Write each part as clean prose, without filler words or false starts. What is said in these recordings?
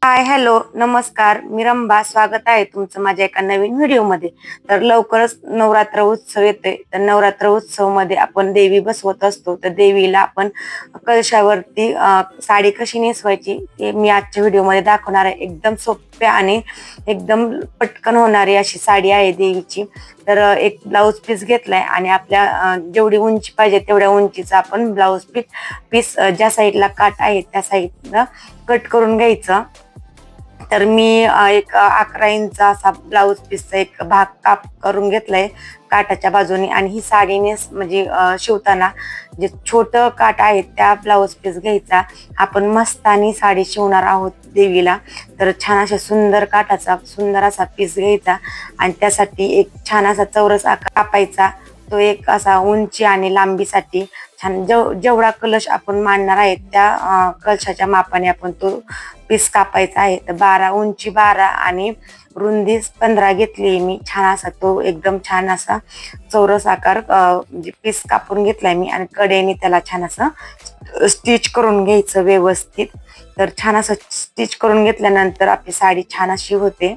Hi hello नमस्कार, मी रंभा. स्वागत आहे तुमचं माझ्या एका नवीन व्हिडिओमध्ये. तर लवकरच नवरात्र उत्सव येतोय. तर नवरात्र उत्सव मध्ये आपण देवी बसवत असतो. तर देवीला आपण कलशावरती साडी कशी नेसवायची ते मी आजच्या व्हिडिओमध्ये दाखवणार आहे. एकदम सोप्या आणि एकदम पटकन होणारी अशी साडी आहे देवीची. तर एक ब्लाऊज पीस घेतलाय आणि आपल्या जेवढी उंची पाहिजे तेवढ्या उंचीचा आपण ब्लाऊज पीस ज्या साईडला काट आहे त्या साईडला कट करून घ्यायचं. तर मी एक 11 इंच असा ब्लाऊज पीसचा एक भाग काप करून घेतलाय काटाच्या बाजूने. आणि ही साडी म्हणजे शिवताना जे छोट काट आहे त्या ब्लाऊज पीस घ्यायचा. आपण मस्तानी साडी शिवणार आहोत देवीला. तर छान अशा सुंदर काटाचा सुंदर असा पीस घ्यायचा आणि त्यासाठी एक छान असा चौरस आकार कापायचा. तो एक असा उंची आणि लांबीसाठी छान जेवढा कलश आपण मांडणार आहे त्या कलशाच्या मापाने आपण तो पीस कापायचा आहे. तर 12 उंची 12 आणि रुंदी 15 घेतली मी. छान असा तो एकदम छान असा चौरस आकार म्हणजे पीस कापून घेतलाय मी आणि कडेने त्याला छान असं स्टिच करून घ्यायचं व्यवस्थित. तर छान असं स्टिच करून घेतल्यानंतर आपली साडी छान अशी होते.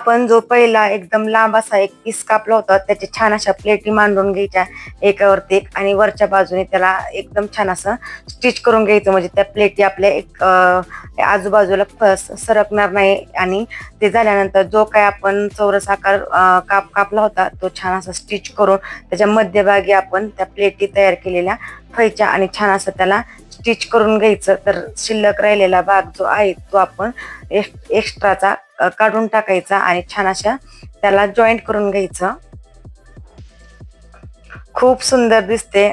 पण जो पहिला एकदम लांब असा एक पीस कापला होता त्याचे छान अशा प्लेटी मांडून घ्यायच्या एकावरती एक आणि वरच्या बाजूने त्याला एकदम छान असं स्टिच करून घ्यायचं. म्हणजे त्या प्लेटी आपल्या एक आजूबाजूला सरकणार नाही. आणि ते झाल्यानंतर जो काय आपण चौरस आकार कापला होता तो छान असा स्टिच करून त्याच्या मध्यभागी आपण त्या प्लेटी तयार केलेल्या ठेवायच्या आणि छान असं त्याला स्टिच करून घ्यायचं. तर शिल्लक राहिलेला भाग जो आहे तो आपण एक्स्ट्राचा काढून टाकायचा आणि छान अशा त्याला जॉईंट करून घ्यायचं. खूप सुंदर दिसते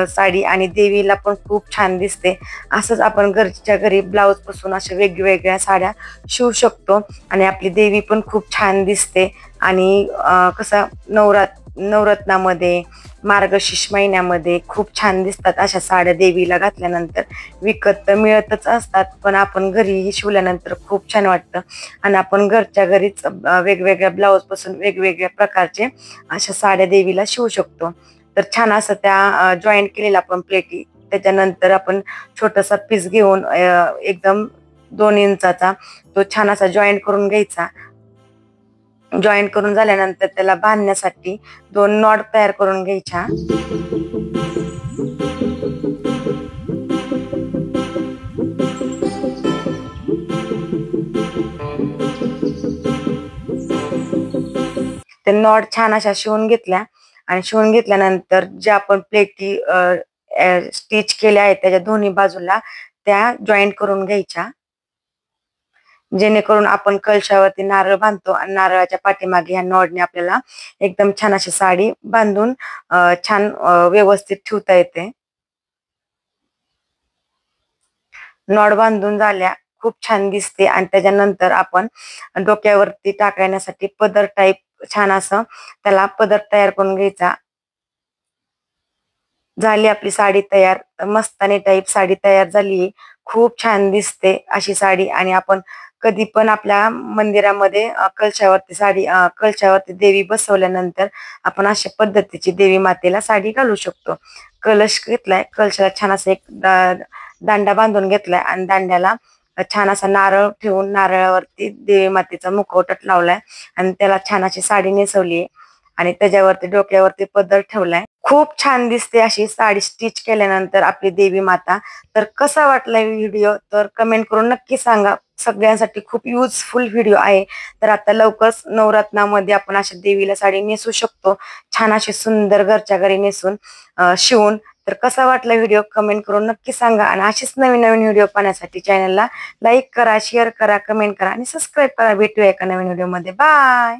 साडी आणि देवीला पण खूप छान दिसते. असंच आपण घरच्या घरी ब्लाऊज पासून अशा वेगवेगळ्या साड्या शिवू शकतो आणि आपली देवी पण खूप छान दिसते. आणि कसं नवरत्नामध्ये मार्गशीर्ष महिन्यामध्ये खूप छान दिसतात अशा साड्या देवीला घातल्यानंतर. विकत तर मिळतच असतात पण आपण घरीही शिवल्यानंतर खूप छान वाटतं. आणि आपण घरच्या घरीच वेगवेगळ्या ब्लाऊज पासून वेगवेगळ्या प्रकारचे अशा साड्या देवीला शिवू शकतो. तर छान असं त्या जॉईंट केलेला आपण प्लेटी त्याच्यानंतर आपण छोटासा पीस घेऊन एकदम 2 इंचाचा तो छान असा जॉईंट करून घ्यायचा. जॉईंट करून झाल्यानंतर त्याला बांधण्यासाठी 2 नॉट तयार करून घ्यायच्या. ते नॉट छान अशा शिवून घेतल्या आणि शिवून घेतल्यानंतर ज्या आपण प्लेटी स्टिच केल्या आहेत त्याच्या दोन्ही बाजूला त्या जॉईंट करून घ्यायच्या. जेणेकरून आपण कलशावरती नारळ बांधतो आणि नारळाच्या पाठीमागे ह्या नॉडने आपल्याला एकदम छान अशी साडी बांधून छान व्यवस्थित ठेवता येते. नॉड बांधून झाल्या खूप छान दिसते. आणि त्याच्यानंतर आपण डोक्यावरती टाकण्यासाठी पदर टाईप छान असं त्याला पदर तयार करून घ्यायचा. झाली आपली साडी तयार. मस्तानी टाईप साडी तयार झाली. खूप छान दिसते अशी साडी. आणि आपण कधी पण आपल्या मंदिरामध्ये कलशावरती देवी बसवल्यानंतर आपण अशा पद्धतीची देवी मातेला साडी घालू शकतो. कलश घेतलाय, कलशाला छान असं एक दांडा बांधून घेतलाय आणि दांड्याला छान असा नारळ ठेवून नारळावरती देवी मातेचा मुखवटा लावलाय आणि त्याला छान अशी साडी नेसवली आणि त्याच्यावरती डोक्यावरती पदर ठेवलाय. खूप छान दिसते अशी साडी स्टिच केल्यानंतर आपली देवी माता. तर कसा वाटला व्हिडिओ तर कमेंट करून नक्की सांगा. सगळ्यांसाठी खूप युजफुल व्हिडिओ आहे. तर आता लवकरच नवरत्नामध्ये आपण अशा देवीला साडी नेसू शकतो छान अशी सुंदर घरच्या घरी नेसून शिवून. तर कसा वाटला व्हिडिओ कमेंट करून नक्की सांगा. आणि अशीच नवीन नवीन व्हिडिओ पाहण्यासाठी चॅनलला लाईक करा, शेअर करा, कमेंट करा आणि सबस्क्राईब करा. भेटूया एका नवीन व्हिडिओमध्ये. बाय.